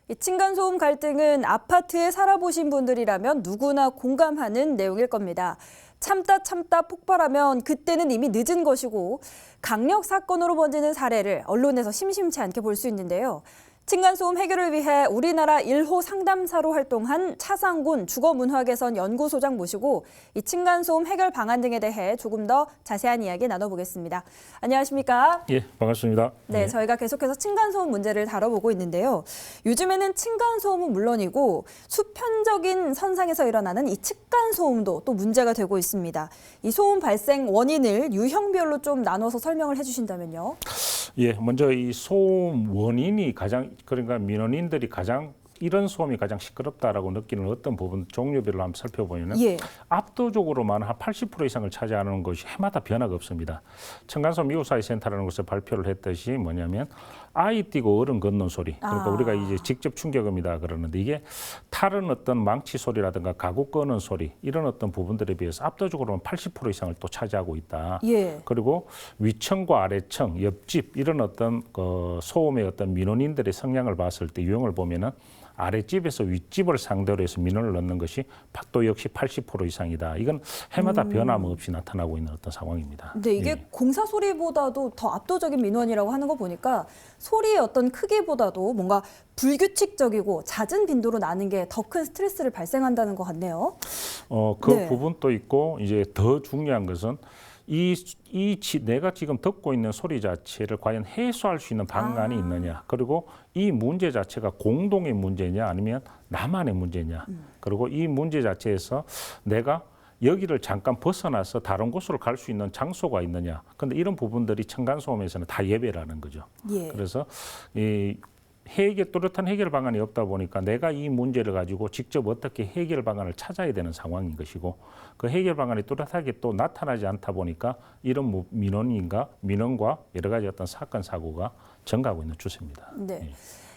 이 층간소음 갈등은 아파트에 살아보신 분들이라면 누구나 공감하는 내용일 겁니다. 참다 폭발하면 그때는 이미 늦은 것이고 강력 사건으로 번지는 사례를 언론에서 심심치 않게 볼 수 있는데요. 층간소음 해결을 위해 우리나라 1호 상담사로 활동한 차상곤 주거문화개선 연구소장 모시고 이 층간소음 해결 방안 등에 대해 조금 더 자세한 이야기 나눠보겠습니다. 안녕하십니까? 예, 반갑습니다. 네, 저희가 계속해서 층간소음 문제를 다뤄보고 있는데요. 요즘에는 층간소음은 물론이고 수편적인 선상에서 일어나는 이 측간소음도 또 문제가 되고 있습니다. 이 소음 발생 원인을 유형별로 좀 나눠서 설명을 해주신다면요. 예, 먼저 이 소음 원인이 그러니까 민원인들이 이런 소음이 가장 시끄럽다라고 느끼는 어떤 부분 종류별로 한번 살펴보면은 압도적으로만 한 80% 이상을 차지하는 것이 해마다 변화가 없습니다. 층간소음 이웃사회센터라는 곳에 발표를 했듯이 뭐냐면 아이 뛰고 어른 걷는 소리. 그러니까 우리가 이제 직접 충격음이다 그러는데 이게 다른 어떤 망치 소리라든가 가구 끄는 소리 이런 어떤 부분들에 비해서 압도적으로는 80% 이상을 또 차지하고 있다. 그리고 위층과 아래층, 옆집 이런 어떤 소음의 어떤 민원인들의 성향을 봤을 때 유형을 보면은 아랫집에서 윗집을 상대로 해서 민원을 넣는 것이 또 역시 80% 이상이다. 이건 해마다 변함없이 나타나고 있는 어떤 상황입니다. 근데 이게 공사 소리보다도 더 압도적인 민원이라고 하는 거 보니까 소리의 어떤 크기보다도 뭔가 불규칙적이고 잦은 빈도로 나는 게 더 큰 스트레스를 발생한다는 것 같네요. 그 부분도 있고 이제 더 중요한 것은 내가 지금 듣고 있는 소리 자체를 과연 해소할 수 있는 방안이 있느냐. 그리고 이 문제 자체가 공동의 문제냐 아니면 나만의 문제냐. 그리고 이 문제 자체에서 내가 여기를 잠깐 벗어나서 다른 곳으로 갈 수 있는 장소가 있느냐. 근데 이런 부분들이 층간소음에서는 다 예외라는 거죠. 그래서 뚜렷한 해결 방안이 없다 보니까 내가 이 문제를 가지고 직접 어떻게 해결 방안을 찾아야 되는 상황인 것이고 그 해결 방안이 뚜렷하게 또 나타나지 않다 보니까 이런 민원과 여러 가지 어떤 사건 사고가 증가하고 있는 추세입니다.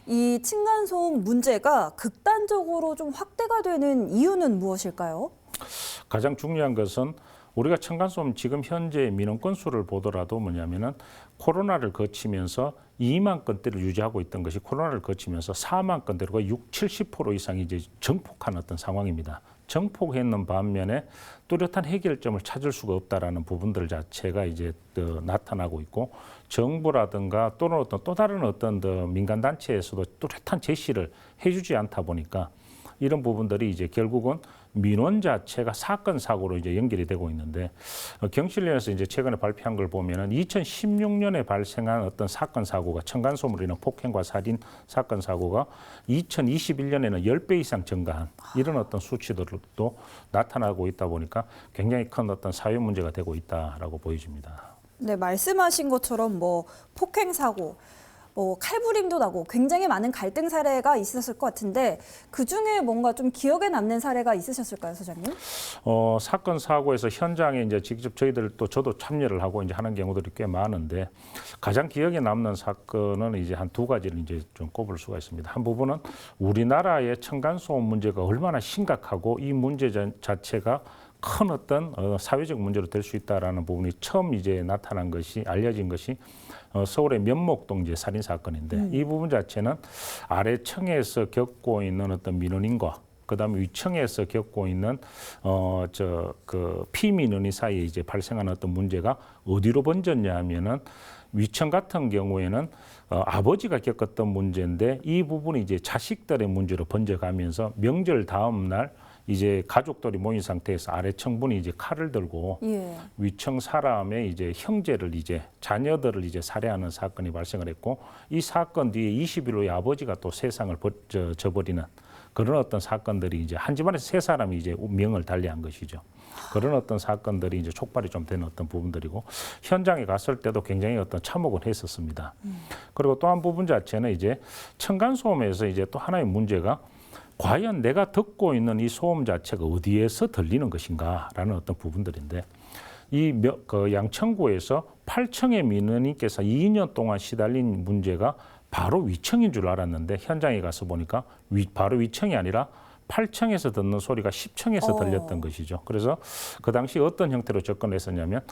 이 층간소음 문제가 극단적으로 좀 확대가 되는 이유는 무엇일까요? 가장 중요한 것은 우리가 층간소음 지금 현재 민원 건수를 보더라도 뭐냐면은 코로나를 거치면서 2만 건대를 유지하고 있던 것이 코로나를 거치면서 4만 건대로 70% 이상이 이제 정폭한 어떤 상황입니다. 정폭했는 반면에 뚜렷한 해결점을 찾을 수가 없다라는 부분들 자체가 이제 나타나고 있고 정부라든가 또는 또 다른 어떤 민간 단체에서도 뚜렷한 제시를 해주지 않다 보니까 이런 부분들이 이제 결국은 민원 자체가 사건 사고로 이제 연결이 되고 있는데 경실련에서 이제 최근에 발표한 걸 보면은 2016년에 발생한 어떤 사건 사고가 층간소음으로 인한 폭행과 살인 사건 사고가 2021년에는 10배 이상 증가한 이런 어떤 수치들도 나타나고 있다 보니까 굉장히 큰 어떤 사회 문제가 되고 있다라고 보여집니다. 네, 말씀하신 것처럼 폭행 사고, 칼부림도 나고 굉장히 많은 갈등 사례가 있었을 것 같은데 그중에 뭔가 좀 기억에 남는 사례가 있으셨을까요, 소장님? 사건 사고에서 현장에 이제 직접 저도 참여를 하고 이제 하는 경우들이 꽤 많은데 가장 기억에 남는 사건은 이제 한 두 가지를 이제 좀 꼽을 수가 있습니다. 한 부분은 우리나라의 층간소음 문제가 얼마나 심각하고 이 문제 자체가 큰 어떤 사회적 문제로 될 수 있다라는 부분이 처음 이제 알려진 것이 서울의 면목동 이제 살인 사건인데 이 부분 자체는 아래층에서 겪고 있는 어떤 민원인과 그다음에 위층에서 겪고 있는 피민원인 사이에 이제 발생하는 어떤 문제가 어디로 번졌냐 하면은 위층 같은 경우에는 아버지가 겪었던 문제인데 이 부분이 이제 자식들의 문제로 번져가면서 명절 다음 날 이제 가족들이 모인 상태에서 아래층분이 이제 칼을 들고 위층 사람의 이제 자녀들을 이제 살해하는 사건이 발생을 했고 이 사건 뒤에 20일 후에 아버지가 또 세상을 저버리는 그런 어떤 사건들이 이제 한 집안에서 세 사람이 이제 명을 달리한 것이죠. 그런 어떤 사건들이 이제 촉발이 좀 되는 어떤 부분들이고 현장에 갔을 때도 굉장히 어떤 참혹은 했었습니다. 그리고 또 한 부분 자체는 이제 층간소음에서 이제 또 하나의 문제가 과연 내가 듣고 있는 이 소음 자체가 어디에서 들리는 것인가라는 어떤 부분들인데 그 양천구에서 8층의 민원인께서 2년 동안 시달린 문제가 바로 위층인 줄 알았는데 현장에 가서 보니까 바로 위층이 아니라 8층에서 듣는 소리가 10층에서 들렸던 것이죠. 그래서 그 당시 어떤 형태로 접근했었냐면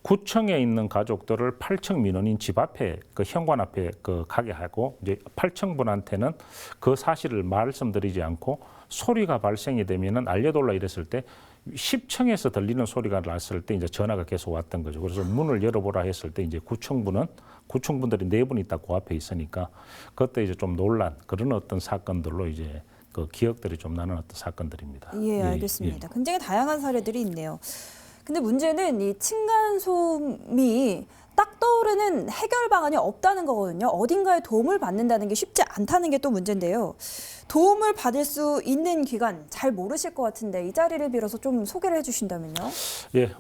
구청에 있는 가족들을 8층 민원인 집 앞에 그 현관 앞에 그 가게 하고 이제 8층 분한테는 그 사실을 말씀드리지 않고 소리가 발생이 되면은 알려달라 이랬을 때 10층에서 들리는 소리가 났을 때 이제 전화가 계속 왔던 거죠. 그래서 문을 열어보라 했을 때 이제 구청분들이 4분이 딱 그 앞에 있으니까 그때 이제 좀 놀란 그런 어떤 사건들로 이제 그 기억들이 좀 나는 어떤 사건들입니다. 예, 알겠습니다. 굉장히 다양한 사례들이 있네요. 근데 문제는 이 층간소음이 딱 떠오르는 해결 방안이 없다는 거거든요. 어딘가에 도움을 받는다는 게 쉽지 않다는 게 또 문제인데요. 도움을 받을 수 있는 기관 잘 모르실 것 같은데 이 자리를 빌어서 좀 소개를 해주신다면요. 예,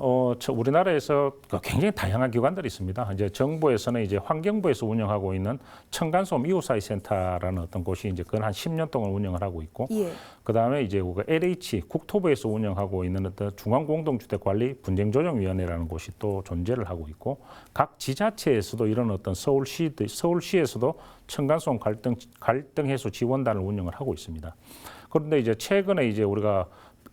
우리나라에서 굉장히 다양한 기관들이 있습니다. 이제 정부에서는 이제 환경부에서 운영하고 있는 층간소음 이웃사회 센터라는 어떤 곳이 이제 그건 한 10년 동안 운영을 하고 있고, 예. 그다음에 이제 LH 국토부에서 운영하고 있는 어떤 중앙공동주택관리 분쟁조정위원회라는 곳이 또 존재를 하고 있고, 각 지자체에서도 이런 어떤 서울시에서도 층간소음 갈등 해소 지원단을 운영을 하고 있습니다. 그런데 이제 최근에 이제 우리가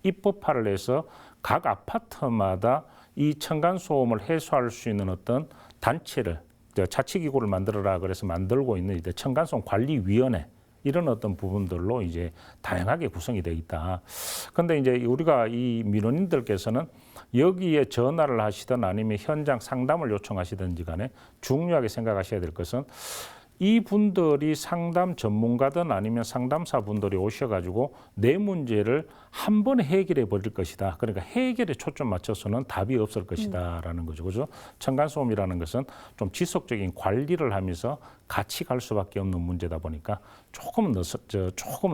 입법화를 해서 각 아파트마다 이 층간소음을 해소할 수 있는 어떤 단체를 자치기구를 만들어라 그래서 만들고 있는 이제 층간소음 관리위원회 이런 어떤 부분들로 이제 다양하게 구성이 되어 있다. 그런데 이제 우리가 이 민원인들께서는 여기에 전화를 하시든 아니면 현장 상담을 요청하시든지 간에 중요하게 생각하셔야 될 것은 이분들이 상담 전문가든 아니면 상담사 분들이 오셔가지고 내 문제를 한 번에 해결해 버릴 것이다. 그러니까 해결에 초점 맞춰서는 답이 없을 것이다라는 거죠. 그죠? 층간소음이라는 것은 좀 지속적인 관리를 하면서 같이 갈 수밖에 없는 문제다 보니까 조금은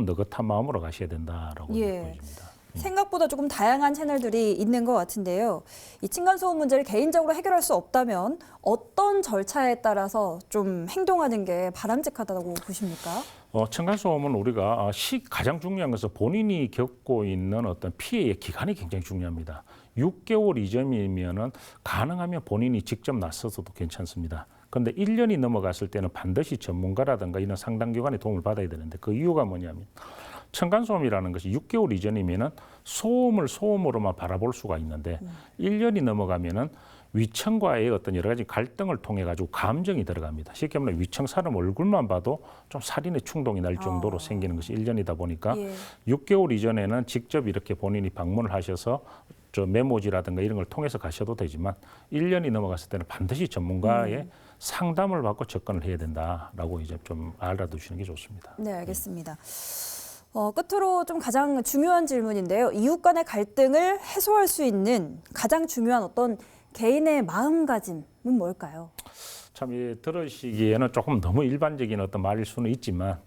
느긋한 마음으로 가셔야 된다라고 보여집니다. 생각보다 조금 다양한 채널들이 있는 것 같은데요. 이 층간소음 문제를 개인적으로 해결할 수 없다면 어떤 절차에 따라서 좀 행동하는 게 바람직하다고 보십니까? 층간소음은 우리가 가장 중요한 것은 본인이 겪고 있는 어떤 피해의 기간이 굉장히 중요합니다. 6개월 이전이면은 가능하면 본인이 직접 나서서도 괜찮습니다. 그런데 1년이 넘어갔을 때는 반드시 전문가라든가 이런 상담기관의 도움을 받아야 되는데 그 이유가 뭐냐면 층간소음이라는 것이 6개월 이전이면은 소음을 소음으로만 바라볼 수가 있는데 1년이 넘어가면은 위층과의 어떤 여러 가지 갈등을 통해 가지고 감정이 들어갑니다. 쉽게 말하면 위층 사람 얼굴만 봐도 좀 살인의 충동이 날 정도로 생기는 것이 1년이다 보니까 6개월 이전에는 직접 이렇게 본인이 방문을 하셔서 저 메모지라든가 이런 걸 통해서 가셔도 되지만 1년이 넘어갔을 때는 반드시 전문가의 상담을 받고 접근을 해야 된다라고 이제 좀 알아두시는 게 좋습니다. 네, 알겠습니다. 끝으로 좀 가장 중요한 질문인데요. 이웃 간의 갈등을 해소할 수 있는 가장 중요한 어떤 개인의 마음가짐은 뭘까요? 참 들으시기에는 조금 너무 일반적인 어떤 말일 수는 있지만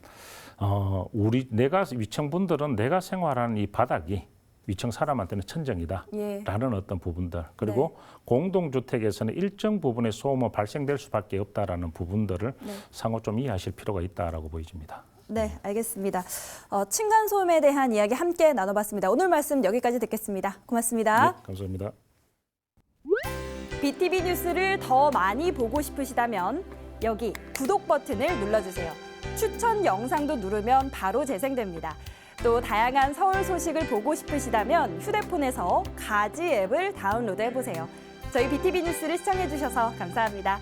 내가 위층 분들은 내가 생활하는 이 바닥이 위층 사람한테는 천정이다라는 어떤 부분들 그리고 공동주택에서는 일정 부분의 소음은 발생될 수밖에 없다라는 부분들을 상호 좀 이해하실 필요가 있다라고 보여집니다. 네, 알겠습니다. 층간소음에 대한 이야기 함께 나눠봤습니다. 오늘 말씀 여기까지 듣겠습니다. 고맙습니다. 네, 감사합니다. BTV 뉴스를 더 많이 보고 싶으시다면 여기 구독 버튼을 눌러주세요. 추천 영상도 누르면 바로 재생됩니다. 또 다양한 서울 소식을 보고 싶으시다면 휴대폰에서 가지 앱을 다운로드해보세요. 저희 BTV 뉴스를 시청해주셔서 감사합니다.